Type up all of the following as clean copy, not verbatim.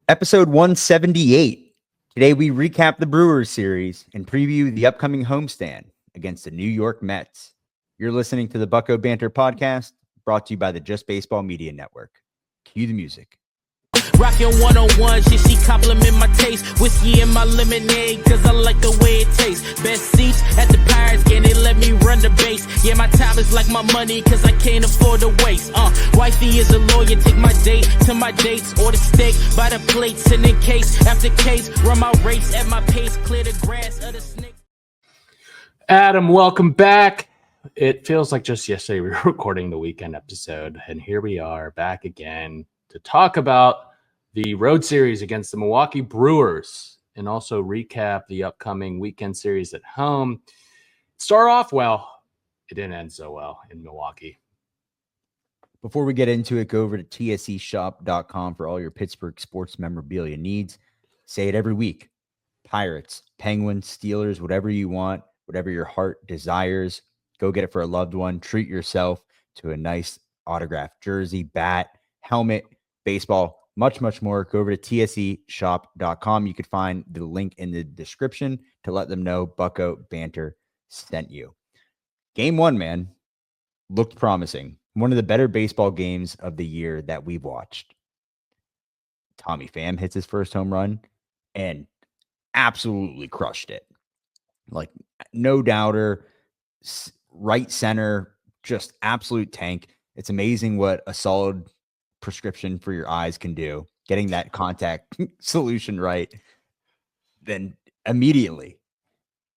Episode 178. Today we recap the Brewers series and preview the upcoming homestand against the New York Mets. You're listening to the Bucco Bantr podcast, brought to you by the Just Baseball Media Network. Cue the music. Rockin' 101, she compliment my taste. Whiskey in my lemonade, cause I like the way it tastes. Best seats at the Pirates game, they let me run the base. Yeah, my time is like my money, cause I can't afford to waste. Wifey is a lawyer, take my date to my dates. Order steak by the plate, send in case after case. Run my race at my pace, clear the grass of the snake. Adam, welcome back. It feels like just yesterday we were recording the weekend episode, and here we are back again to talk about the road series against the Milwaukee Brewers and also recap the upcoming weekend series at home. Start off well. It didn't end so well in Milwaukee. Before we get into it, go over to tseshop.com for all your Pittsburgh sports memorabilia needs. Say it every week. Pirates, Penguins, Steelers, whatever you want, whatever your heart desires, go get it for a loved one. Treat yourself to a nice autographed jersey, bat, helmet, baseball, much more. Go over to tseshop.com. You could find the link in the description to let them know Bucco Bantr sent you. Game one, man, looked promising. One of the better baseball games of the year that we've watched. Tommy Pham hits his first home run and absolutely crushed it. Like, no doubter, right center, just absolute tank. It's amazing what a solid prescription for your eyes can do. Getting that contact solution right, then immediately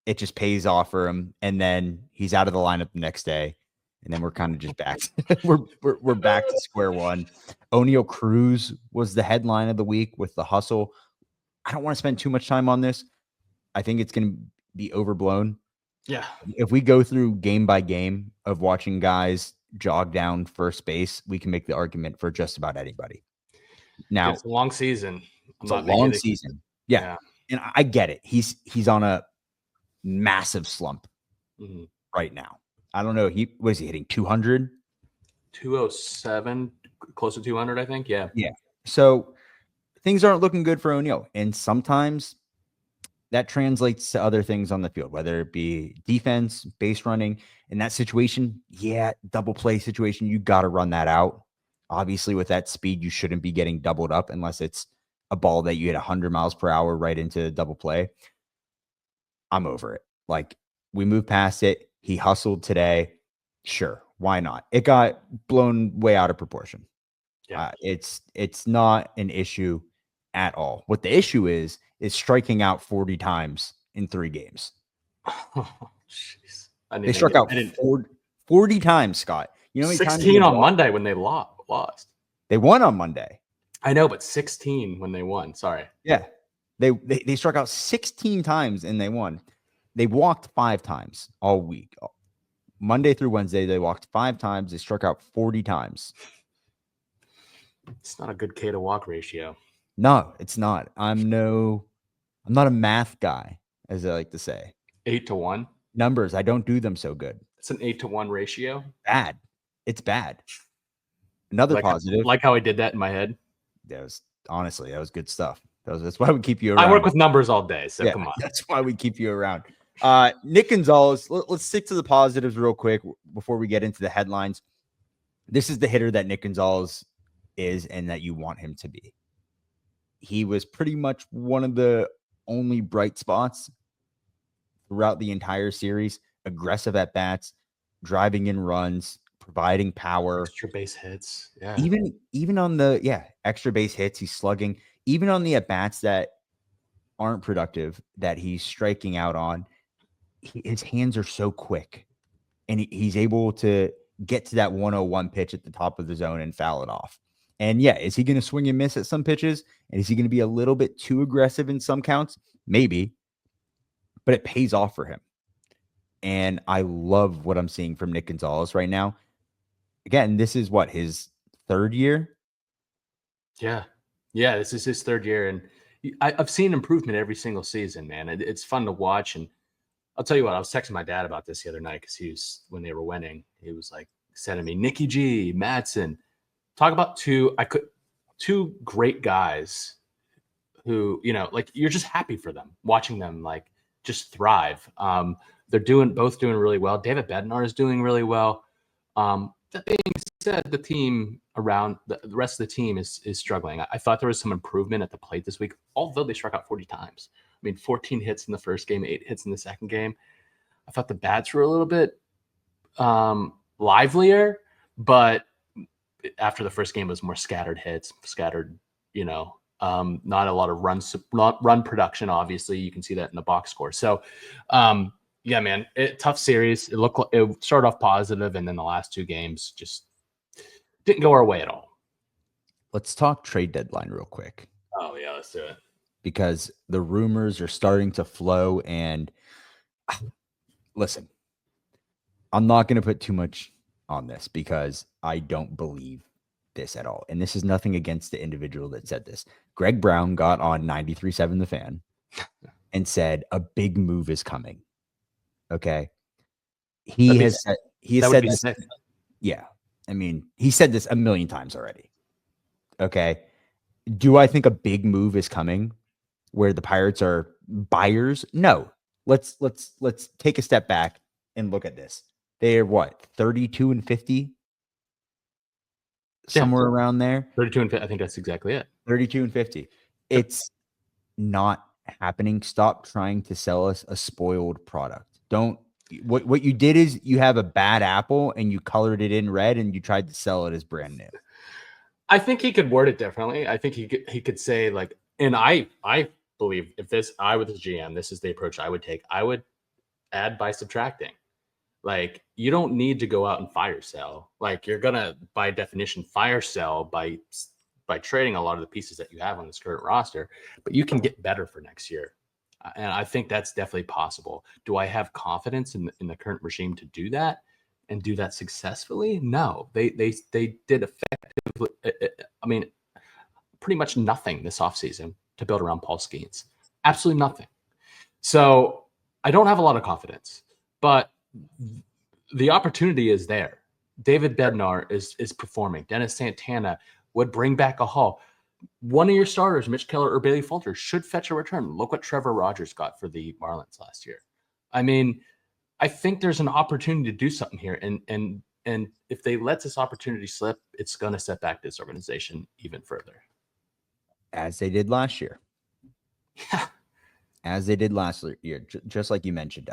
it just pays off for him, and then he's out of the lineup the next day, and then we're kind of just back. we're back to square one. O'Neal Cruz was the headline of the week with the hustle. I don't want to spend too much time on this. I think it's going to be overblown. Yeah. If we go through game by game of watching guys jog down first base, we can make the argument for just about anybody. Now, it's a long season. It's a long season. Yeah. And I get it. He's on a massive slump right now. I don't know. What is he hitting? 200? 207, close to 200, I think. Yeah. Yeah. So things aren't looking good for O'Neal. And sometimes that translates to other things on the field, whether it be defense, base running. In that situation, double play situation, you got to run that out. Obviously, with that speed, you shouldn't be getting doubled up unless it's a ball that you hit 100 miles per hour right into double play. I'm over it. Like, we moved past it. He hustled today. Sure, why not? It got blown way out of proportion. Yeah, it's not an issue at all. What the issue is striking out 40 times in 3 games. Oh, jeez. They struck out 40 times, Scott. You know, 16 on Monday when they lost. They won on Monday. I know, but 16 when they won. Sorry. Yeah. They struck out 16 times and they won. They walked 5 times all week. Monday through Wednesday, they walked 5 times. They struck out 40 times. It's not a good K to walk ratio. No, it's not. I'm not a math guy, as I like to say. 8-1 numbers. I don't do them so good. It's an 8-1 ratio. Bad. It's bad. Another positive. Like how I did that in my head. That was good stuff. That's why we keep you around. I work with numbers all day, so come on. That's why we keep you around. Nick Gonzalez, let's stick to the positives real quick before we get into the headlines. This is the hitter that Nick Gonzalez is and that you want him to be. He was pretty much one of the only bright spots throughout the entire series. Aggressive at bats, driving in runs, providing power. Extra base hits. Yeah. Even on the extra base hits, he's slugging. Even on the at bats that aren't productive, that he's striking out on, his hands are so quick, and he's able to get to that 101 pitch at the top of the zone and foul it off. And is he going to swing and miss at some pitches? And is he going to be a little bit too aggressive in some counts? Maybe, but it pays off for him. And I love what I'm seeing from Nick Gonzalez right now. Again, this is his 3rd year? Yeah. Yeah, this is his 3rd year. And I've seen improvement every single season, man. It's fun to watch. And I'll tell you what, I was texting my dad about this the other night because when they were winning, he was like sending me Nicky G, Madsen. Talk about two great guys who, like you're just happy for them, watching them like just thrive. They're both doing really well. David Bednar is doing really well. That being said, the team around the rest of the team is struggling. I thought there was some improvement at the plate this week, although they struck out 40 times. 14 hits in the first game, 8 hits in the second game. I thought the bats were a little bit livelier, but after the first game was more scattered hits, not a lot of run production. Obviously, you can see that in the box score. So, yeah, man, tough series. It started off positive, and then the last 2 games just didn't go our way at all. Let's talk trade deadline real quick. Oh yeah, let's do it. Because the rumors are starting to flow, and listen, I'm not going to put too much on this because I don't believe this at all. And this is nothing against the individual that said this. Greg Brown got on 93.7 The Fan and said a big move is coming. Okay. He said this. Sick. Yeah. He said this a million times already. Okay. Do I think a big move is coming where the Pirates are buyers? No. Let's take a step back and look at this. They're what, 32-50? Somewhere around there. 32 and 50. I think that's exactly it. 32-50. It's not happening. Stop trying to sell us a spoiled product. What you did is you have a bad apple and you colored it in red and you tried to sell it as brand new. I think he could word it differently. I think he could say like, and I believe if I was the GM, this is the approach I would take. I would add by subtracting. Like, you don't need to go out and fire sell. Like, you're gonna, by definition, fire sell by trading a lot of the pieces that you have on this current roster, but you can get better for next year. And I think that's definitely possible. Do I have confidence in the current regime to do that and do that successfully? No, they did effectively. Pretty much nothing this offseason to build around Paul Skeens. Absolutely nothing. So I don't have a lot of confidence, but the opportunity is there. David Bednar is performing. Dennis Santana would bring back a haul. One of your starters, Mitch Keller or Bailey Falter, should fetch a return. Look what Trevor Rogers got for the Marlins last year. I think there's an opportunity to do something here. And if they let this opportunity slip, it's going to set back this organization even further. As they did last year. Yeah. As they did last year, just like you mentioned.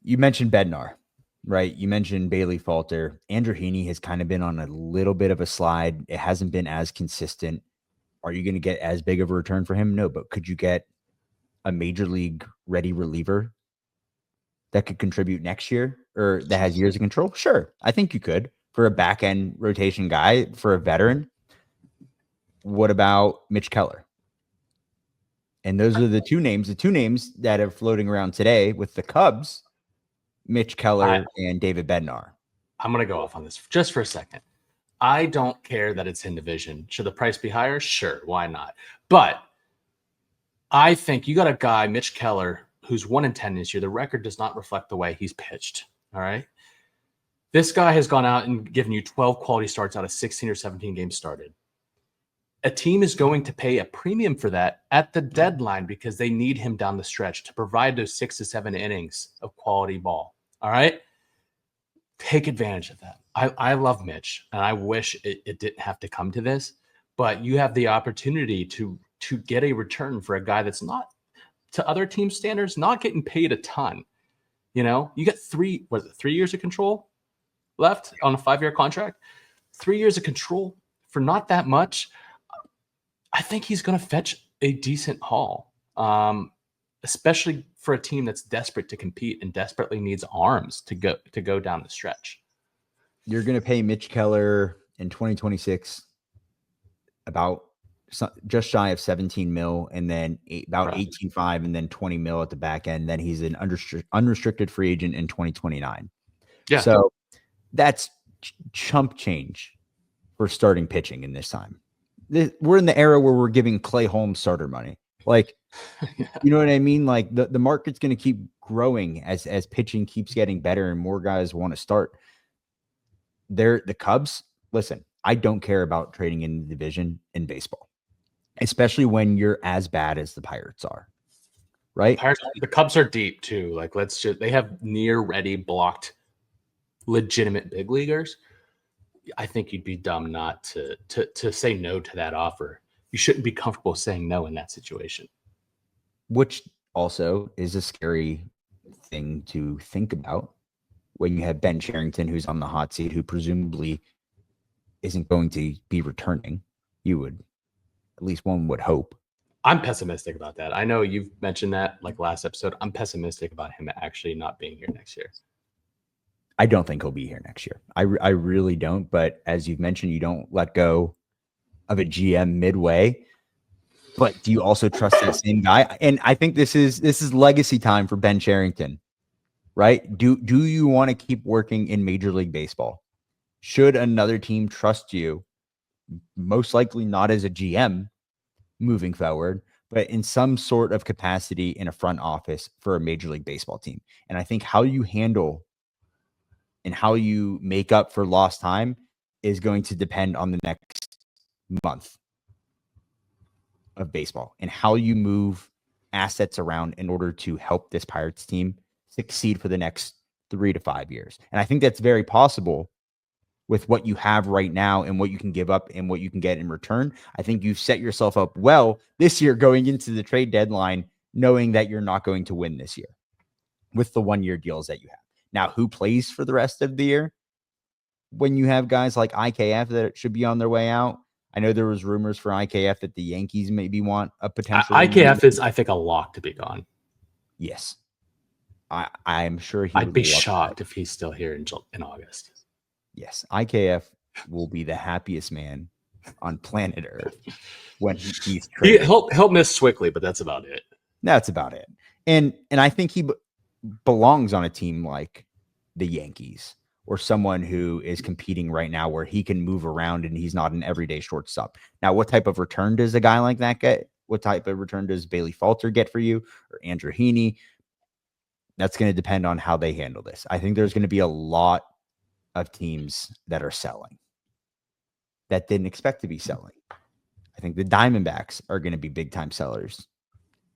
You mentioned Bednar, right? You mentioned Bailey Falter. Andrew Heaney has kind of been on a little bit of a slide. It hasn't been as consistent. Are you going to get as big of a return for him? No, but could you get a major league ready reliever that could contribute next year or that has years of control? Sure. I think you could for a back end rotation guy, for a veteran. What about Mitch Keller? And those are the two names that are floating around today with the Cubs, Mitch Keller and David Bednar. I'm going to go off on this just for a second. I don't care that it's in division. Should the price be higher? Sure. Why not? But I think you got a guy, Mitch Keller, who's 1-10 this year. The record does not reflect the way he's pitched. All right. This guy has gone out and given you 12 quality starts out of 16 or 17 games started. A team is going to pay a premium for that at the deadline because they need him down the stretch to provide those 6 to 7 innings of quality ball. All right. Take advantage of that. I love Mitch, and I wish it didn't have to come to this, but you have the opportunity to get a return for a guy that's not, to other team standards, not getting paid a ton. You got 3 years of control left on a 5-year contract, 3 years of control for not that much. I think he's going to fetch a decent haul, especially for a team that's desperate to compete and desperately needs arms to go down the stretch. You're going to pay Mitch Keller in 2026 about just shy of 17 mil, and then about 18.5, and then 20 mil at the back end. Then he's an unrestricted free agent in 2029. Yeah. So that's chump change for starting pitching in this time. We're in the era where we're giving Clay Holmes starter money. Like, you know what I mean? Like the market's going to keep growing as pitching keeps getting better and more guys want to start. The Cubs, listen, I don't care about trading in the division in baseball. especially when you're as bad as the Pirates are, right? The Cubs are deep too. Like, they have near ready blocked legitimate big leaguers. I think you'd be dumb not to say no to that offer. You shouldn't be comfortable saying no in that situation. Which also is a scary thing to think about when you have Ben Cherington, who's on the hot seat, who presumably isn't going to be returning. You would, at least one would hope. I'm pessimistic about that. I know you've mentioned that like last episode. I'm pessimistic about him actually not being here next year. I don't think he'll be here next year. I really don't. But as you've mentioned, you don't let go of a GM midway. But do you also trust that same guy? And I think this is legacy time for Ben Cherington, right? Do you want to keep working in Major League Baseball? Should another team trust you? Most likely not as a GM moving forward, but in some sort of capacity in a front office for a Major League Baseball team. And I think how you handle and how you make up for lost time is going to depend on the next month of baseball and how you move assets around in order to help this Pirates team succeed for the next 3 to 5 years. And I think that's very possible with what you have right now and what you can give up and what you can get in return. I think you've set yourself up well this year going into the trade deadline, knowing that you're not going to win this year with the 1-year deals that you have. Now, who plays for the rest of the year? When you have guys like IKF that should be on their way out. I know there was rumors for IKF that the Yankees maybe want a potential. IKF is, I think, a lock to be gone. Yes. I'm sure I'd be shocked if he's still here in August. Yes. IKF will be the happiest man on planet Earth when he's traded. He'll miss Swickley, but that's about it. That's about it. And I think he belongs on a team like the Yankees or someone who is competing right now where he can move around and he's not an everyday shortstop. Now, what type of return does a guy like that get? What type of return does Bailey Falter get for you or Andrew Heaney? That's going to depend on how they handle this. I think there's going to be a lot of teams that are selling that didn't expect to be selling. I think the Diamondbacks are going to be big time sellers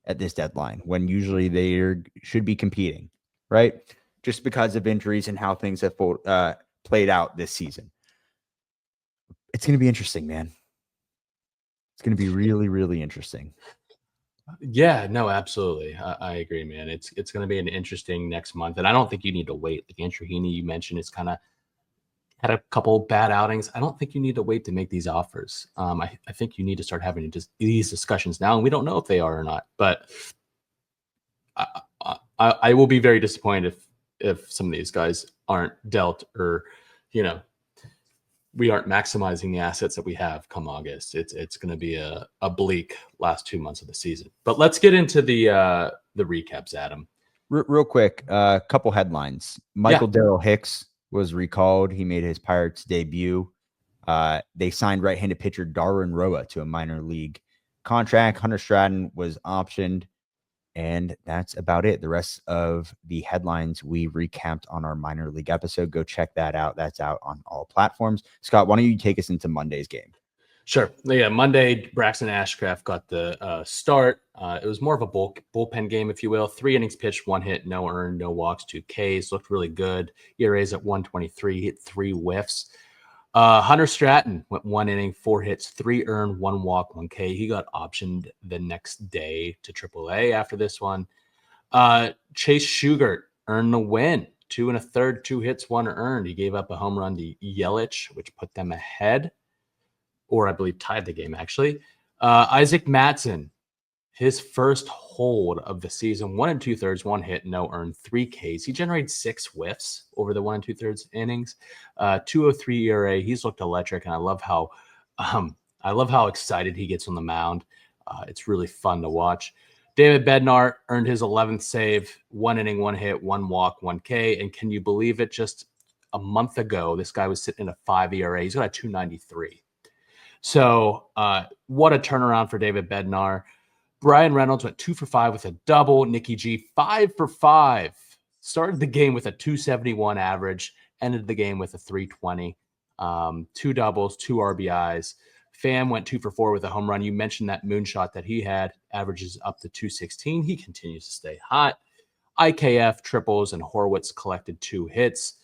at this deadline when usually they should be competing, right? Just because of injuries and how things have played out this season. It's going to be interesting, man. It's going to be really, really interesting. Yeah, no, absolutely. I agree, man. It's going to be an interesting next month. And I don't think you need to wait. Like Andrew Heaney, you mentioned, is kind of had a couple bad outings. I don't think you need to wait to make these offers. I think you need to start having these discussions now. And we don't know if they are or not. But I will be very disappointed if some of these guys aren't dealt or, we aren't maximizing the assets that we have come August. It's going to be a bleak last 2 months of the season. But let's get into the recaps, Adam. Real quick, a couple headlines. Michael Darrell Hicks was recalled. He made his Pirates debut. They signed right-handed pitcher Darwin Roa to a minor league contract. Hunter Stratton was optioned. And that's about it. The rest of the headlines we recapped on our minor league episode. Go check that out. That's out on all platforms. Scott, why don't you take us into Monday's game? Sure. Yeah, Monday, Braxton Ashcraft got the start. It was more of a bullpen game, if you will. 3 innings pitched, 1 hit, no earned, no walks, 2 Ks. Looked really good. ERA's at 1.23, hit 3 whiffs. Hunter Stratton went 1 inning, 4 hits, 3 earned, 1 walk, 1 K. He got optioned the next day to AAA after this one. Chase Shugart earned the win. 2 1/3, 2 hits, 1 earned. He gave up a home run to Yelich, which put them ahead, or I believe tied the game, actually. Isaac Mattson, his first hold of the season, 1 2/3, 1 hit, no earned, 3 Ks. He generated 6 whiffs over the 1 2/3 innings. 2.03 ERA. He's looked electric, and I love how excited he gets on the mound. It's really fun to watch. David Bednar earned his 11th save, 1 inning, 1 hit, 1 walk, 1 K. And can you believe it? Just a month ago, this guy was sitting in a 5 ERA. He's got a 2.93. So what a turnaround for David Bednar. Brian Reynolds went 2 for 5 with a double. Nicky G 5 for 5. Started the game with a 271 average. Ended the game with a 320. 2 doubles, 2 RBIs. Pham went 2 for 4 with a home run. You mentioned that moonshot that he had, averages up to 216. He continues to stay hot. IKF triples and Horwitz collected 2 hits,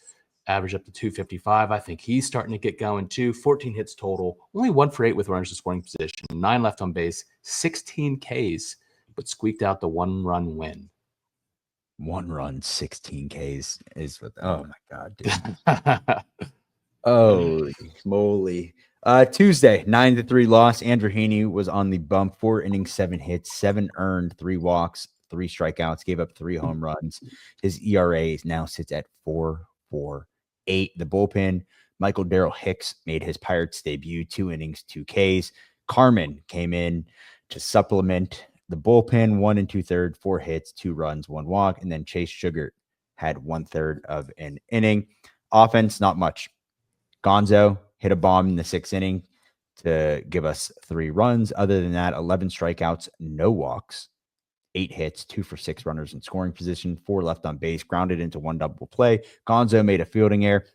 average up to 255. I think he's starting to get going too. 14 hits total, only 1 for 8 with runners in scoring position, 9 left on base, 16 Ks, but squeaked out the 1-run win. 1 run, 16 Ks is what. Oh my God, dude. Holy moly. Tuesday, 9-3 loss. Andrew Heaney was on the bump, 4 innings, 7 hits, 7 earned, 3 walks, 3 strikeouts, gave up 3 home runs. His ERA now sits at 4.48. The bullpen, Michael Darrell Hicks made his Pirates debut, 2 innings, 2 Ks. Carmen came in to supplement the bullpen, 1 2/3, 4 hits, 2 runs, 1 walk. And then Chase Sugar had 1/3 of an inning. Offense, not much. Gonzo hit a bomb in the 6th inning to give us 3 runs. Other than that, 11 strikeouts, no walks, 8 hits, 2 for 6 runners in scoring position, 4 left on base, grounded into 1 double play. Gonzo made a fielding error.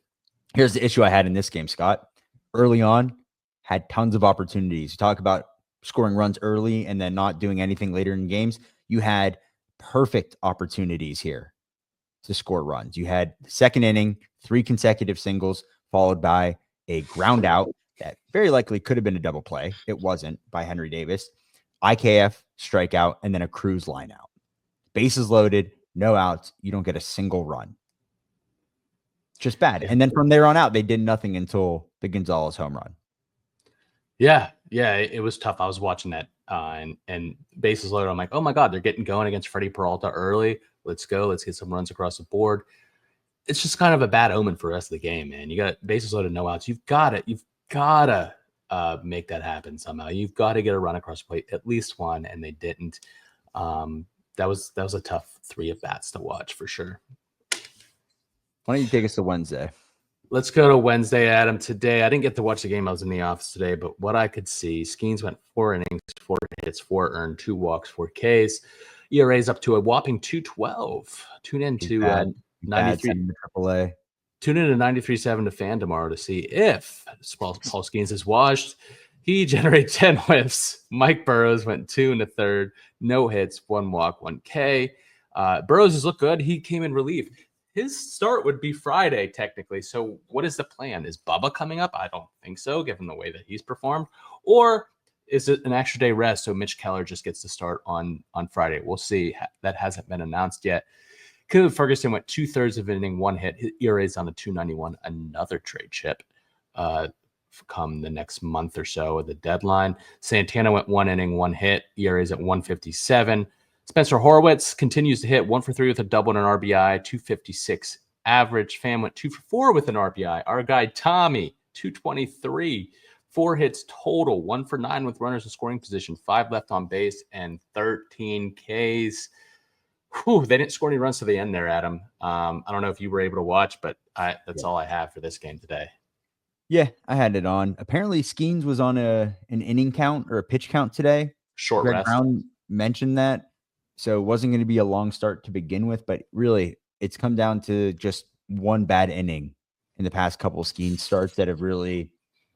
Here's the issue I had in this game, Scott. Early on, had tons of opportunities. You talk about scoring runs early and then not doing anything later in games. You had perfect opportunities here to score runs. You had the 2nd inning, 3 consecutive singles, followed by a ground out that very likely could have been a double play. It wasn't, by Henry Davis. IKF strikeout, and then a Cruz line out. Bases loaded, no outs. You don't get a single run. Just bad. And then from there on out, they did nothing until the Gonzalez home run. Yeah, it was tough. I was watching that and bases loaded. I'm like, oh my God, they're getting going against Freddie Peralta early. Let's go. Let's get some runs across the board. It's just kind of a bad omen for the rest of the game, man. You got bases loaded, no outs. You've got to make that happen somehow. You've got to get a run across the plate, at least one, and they didn't. That was a tough 3 at bats to watch for sure. Why don't you take us to Wednesday? Let's go to Wednesday, Adam. Today, I didn't get to watch the game. I was in the office today, but what I could see, Skeens went 4 innings, 4 hits, 4 earned, 2 walks, 4 Ks. ERA's up to a whopping 2.12. Tune in to 93 AAA. Tune in to 93.7 to Fan tomorrow to see if Paul Skeens is washed. He generated 10 whiffs. Mike Burrows went 2 1/3, no hits, 1 walk, 1 K. Burrows has looked good. He came in relief. His start would be Friday, technically. So what is the plan? Is Bubba coming up? I don't think so, given the way that he's performed. Or is it an extra day rest so Mitch Keller just gets to start on Friday? We'll see. That hasn't been announced yet. Caleb Ferguson went 2/3 of an inning, 1 hit. His ERA is on a 2.91, another trade chip come the next month or so of the deadline. Santana went 1 inning, 1 hit. ERA is at 1.57. Spencer Horwitz continues to hit 1 for 3 with a double and an RBI, 2.56 average. Pham went 2 for 4 with an RBI. Our guy Tommy, 2.23, 4 hits total, 1 for 9 with runners in scoring position, 5 left on base, and 13 Ks. Whew, they didn't score any runs to the end there, Adam. I don't know if you were able to watch, but that's all I have for this game today. Yeah, I had it on. Apparently, Skeens was on an inning count or a pitch count today. Short Greg rest. Brown mentioned that. So it wasn't going to be a long start to begin with, but really it's come down to just one bad inning in the past couple of Skeens starts that have really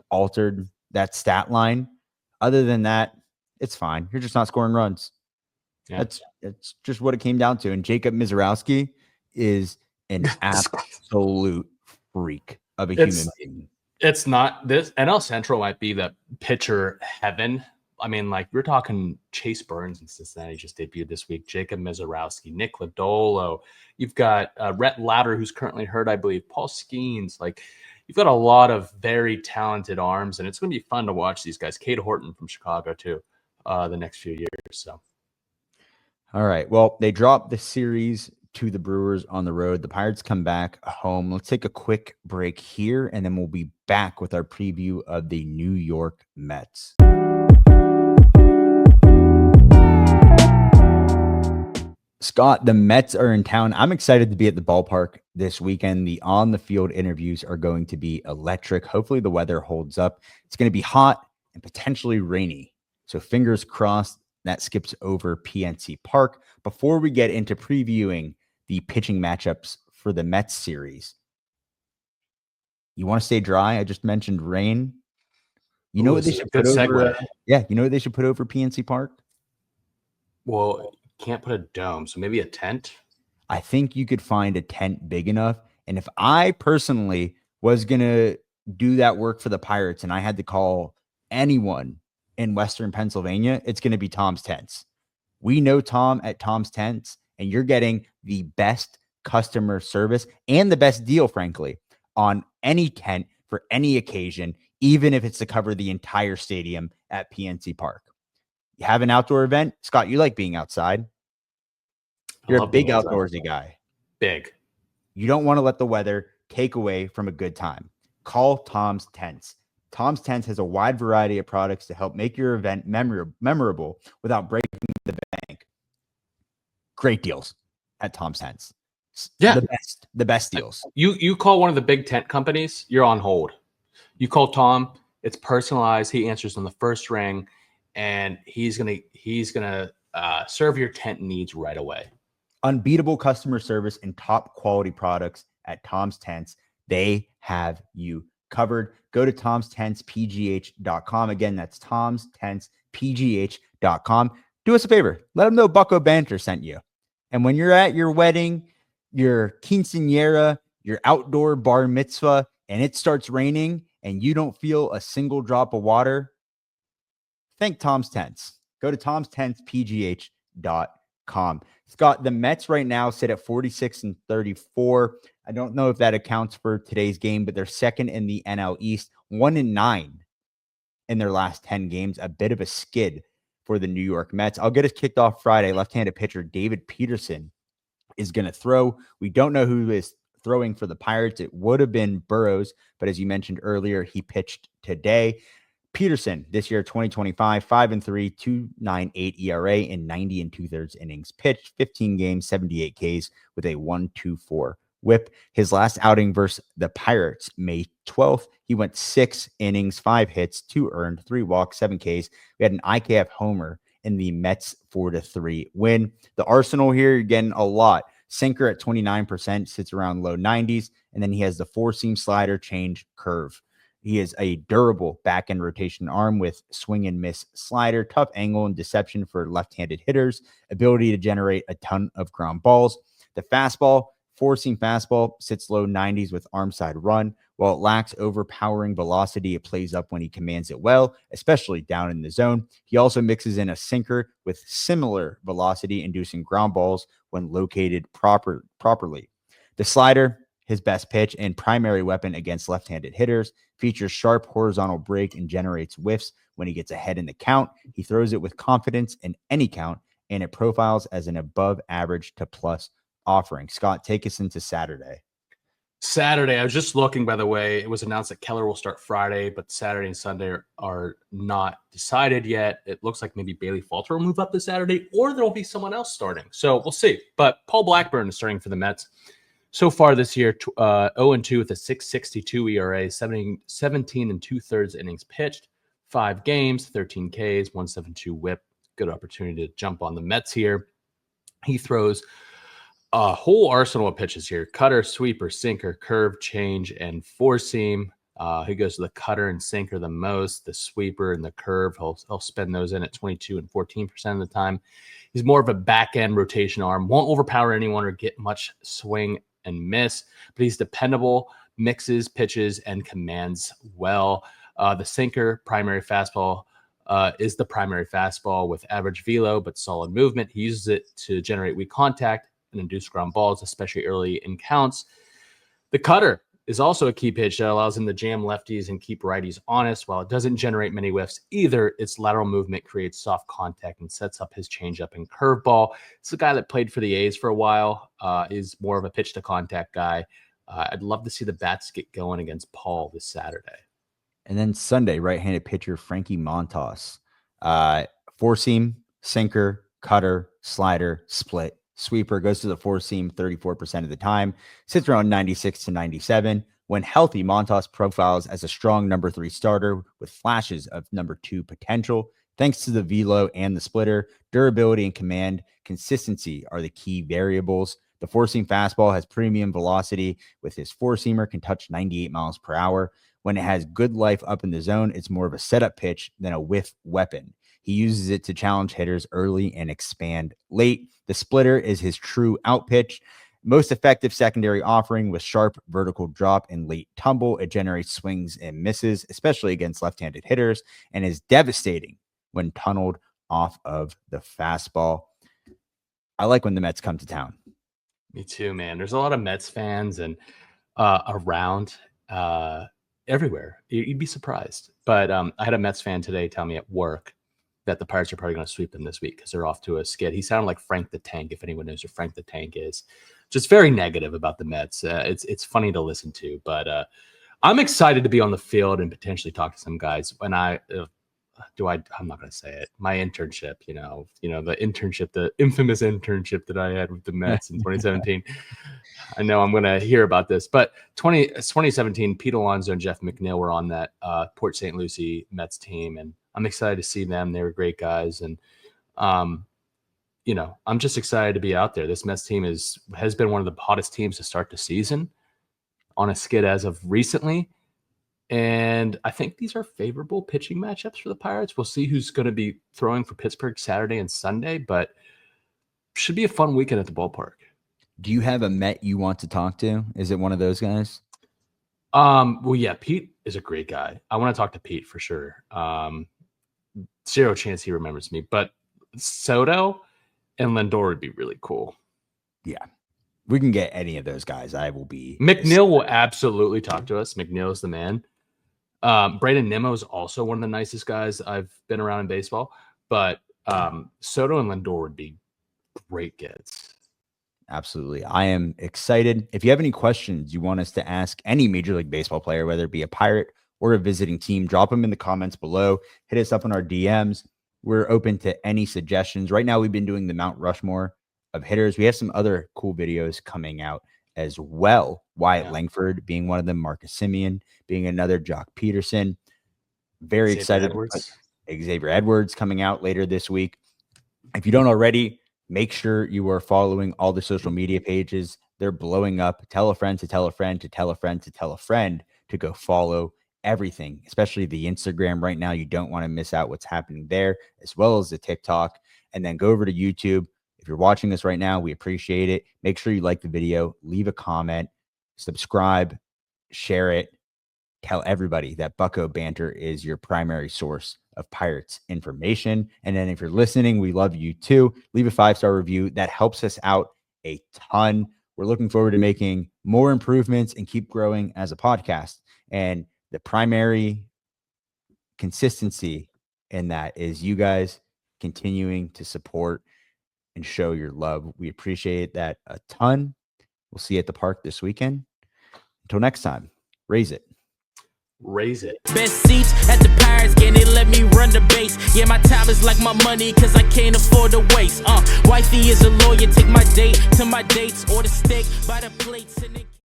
altered that stat line. Other than that, it's fine. You're just not scoring runs. Yeah. That's just what it came down to. And Jacob Mizorowski is an absolute freak of a human being. It's not this. NL Central might be the pitcher heaven. I mean, like, we're talking Chase Burns in Cincinnati just debuted this week. Jacob Mizorowski, Nick Lodolo. You've got Rhett Lauder, who's currently hurt, I believe. Paul Skeens. Like, you've got a lot of very talented arms, and it's going to be fun to watch these guys. Cade Horton from Chicago, too, the next few years. So, all right. Well, they dropped the series to the Brewers on the road. The Pirates come back home. Let's take a quick break here, and then we'll be back with our preview of the New York Mets. Scott, the Mets are in town. I'm excited to be at the ballpark this weekend. The on-the-field interviews are going to be electric. Hopefully the weather holds up. It's going to be hot and potentially rainy. So fingers crossed that skips over PNC Park. Before we get into previewing the pitching matchups for the Mets series, you want to stay dry? I just mentioned rain. You know Ooh, what they this is a should good put over? segue. Yeah, you know what they should put over PNC Park? Well, can't put a dome, so maybe a tent. I think you could find a tent big enough. And if I personally was going to do that work for the Pirates and I had to call anyone in Western Pennsylvania, it's going to be Tom's Tents. We know Tom at Tom's Tents, and you're getting the best customer service and the best deal, frankly, on any tent for any occasion, even if it's to cover the entire stadium at PNC Park. You have an outdoor event. Scott, you like being outside. I You're a love being big outside. outdoorsy guy. Big. You don't want to let the weather take away from a good time. Call Tom's Tents. Tom's Tents has a wide variety of products to help make your event memorable without breaking the bank. Great deals at Tom's Tents. Yeah. The best deals. You call one of the big tent companies, you're on hold. You call Tom, it's personalized. He answers on the first ring, and he's gonna serve your tent needs right away. Unbeatable customer service and top quality products at Tom's Tents. They have you covered. Go to tomstenspgh.com. Again, that's tomstenspgh.com. Do us a favor. Let them know Bucco Bantr sent you. And when you're at your wedding, your quinceañera, your outdoor bar mitzvah, and it starts raining and you don't feel a single drop of water, thank Tom's Tents. Go to tomstenspgh.com. Scott, the Mets right now sit at 46-34. I don't know if that accounts for today's game, but they're second in the NL East, 1-9 in their last 10 games. A bit of a skid for the New York Mets. I'll get us kicked off Friday. Left-handed pitcher David Peterson is going to throw. We don't know who is throwing for the Pirates. It would have been Burrows, but as you mentioned earlier, he pitched today. Peterson this year, 2025, 5-3, 2.98 ERA in 90 2/3 innings pitched, 15 games, 78 Ks with a 1.24 whip. His last outing versus the Pirates, May 12th, he went 6 innings, 5 hits, 2 earned, 3 walks, 7 Ks. We had an IKF homer in the Mets 4-3 win. The arsenal here, you're getting a lot. Sinker at 29%, sits around low 90s, and then he has the 4-seam slider, change, curve. He is a durable back-end rotation arm with swing and miss slider, tough angle and deception for left-handed hitters, ability to generate a ton of ground balls. The fastball, 4-seam fastball, sits low 90s with arm side run. While it lacks overpowering velocity, it plays up when he commands it well, especially down in the zone. He also mixes in a sinker with similar velocity, inducing ground balls when located properly. The slider, his best pitch and primary weapon against left-handed hitters, features sharp horizontal break and generates whiffs when he gets ahead in the count. He throws it with confidence in any count, and it profiles as an above average to plus offering. Scott, take us into Saturday. Saturday, I was just looking, by the way, it was announced that Keller will start Friday, but Saturday and Sunday are not decided yet. It looks like maybe Bailey Falter will move up this Saturday, or there will be someone else starting. So we'll see. But Paul Blackburn is starting for the Mets. So far this year, 0-2 with a 6.62 ERA, 17 2/3 innings pitched, 5 games, 13 Ks, 1.72 whip. Good opportunity to jump on the Mets here. He throws a whole arsenal of pitches here: cutter, sweeper, sinker, curve, change, and 4-seam. He goes to the cutter and sinker the most. The sweeper and the curve, he'll spend those in at 22 and 14% of the time. He's more of a back-end rotation arm, won't overpower anyone or get much swing and miss, but he's dependable, mixes pitches, and commands well. The sinker, primary fastball, is the primary fastball with average velo but solid movement. He uses it to generate weak contact and induce ground balls, especially early in counts. The cutter is also a key pitch that allows him to jam lefties and keep righties honest. While it doesn't generate many whiffs either, its lateral movement creates soft contact and sets up his changeup and curveball. It's a guy that played for the A's for a while, is more of a pitch to contact guy. I'd love to see the bats get going against Paul this Saturday. And then Sunday, right-handed pitcher Frankie Montas. 4-seam, sinker, cutter, slider, split, sweeper, goes to the 4-seam 34% of the time, sits around 96 to 97. When healthy, Montas profiles as a strong number 3 starter with flashes of number 2 potential. Thanks to the velo and the splitter, durability and command consistency are the key variables. The 4-seam fastball has premium velocity with his 4-seamer can touch 98 miles per hour. When it has good life up in the zone, it's more of a setup pitch than a whiff weapon. He uses it to challenge hitters early and expand late. The splitter is his true out pitch. Most effective secondary offering with sharp vertical drop and late tumble. It generates swings and misses, especially against left-handed hitters, and is devastating when tunneled off of the fastball. I like when the Mets come to town. Me too, man. There's a lot of Mets fans and around everywhere. You'd be surprised. But I had a Mets fan today tell me at work that the Pirates are probably going to sweep them this week because they're off to a skid. He sounded like Frank the Tank, if anyone knows who Frank the Tank is. Just very negative about the Mets. It's funny to listen to, but I'm excited to be on the field and potentially talk to some guys. When I'm not going to say it. My internship, the internship, the infamous internship that I had with the Mets in 2017. I know I'm going to hear about this, but 2017, Pete Alonso and Jeff McNeil were on that Port St. Lucie Mets team, and I'm excited to see them. They were great guys, and I'm just excited to be out there. This Mets team has been one of the hottest teams to start the season on a skid as of recently. And I think these are favorable pitching matchups for the Pirates. We'll see who's going to be throwing for Pittsburgh Saturday and Sunday, but should be a fun weekend at the ballpark. Do you have a Met you want to talk to? Is it one of those guys? Well, yeah, Pete is a great guy. I want to talk to Pete for sure. Zero chance he remembers me, but Soto and Lindor would be really cool. Yeah. We can get any of those guys. I will be. McNeil will absolutely talk to us. McNeil is the man. Brandon Nimmo is also one of the nicest guys I've been around in baseball, but Soto and Lindor would be great gets. Absolutely. I am excited. If you have any questions you want us to ask any Major League Baseball player, whether it be a Pirate or a visiting team, drop them in the comments below. Hit us up on our DMs. We're open to any suggestions. Right now, we've been doing the Mount Rushmore of hitters. We have some other cool videos coming out as well. Wyatt Langford being one of them, Marcus Semien being another, Jock Peterson. Very excited. Xavier Edwards coming out later this week. If you don't already, make sure you are following all the social media pages. They're blowing up. Tell a friend to tell a friend to tell a friend to tell a friend to go follow everything, especially the Instagram right now. You don't want to miss out what's happening there, as well as the TikTok. And then go over to YouTube. If you're watching this right now, we appreciate it. Make sure you like the video, leave a comment, subscribe, share it. Tell everybody that Bucco Bantr is your primary source of Pirates information. And then if you're listening, we love you too. Leave a 5-star review. That helps us out a ton. We're looking forward to making more improvements and keep growing as a podcast. And the primary consistency in that is you guys continuing to support and show your love. We appreciate that a ton. We'll see you at the park this weekend. Until next time, raise it. Raise it. Best seats at the Pirates game, they let me run the base. Yeah, my time is like my money, cause I can't afford to waste. Wifey is a lawyer, take my date to my dates, or the steak by the plates and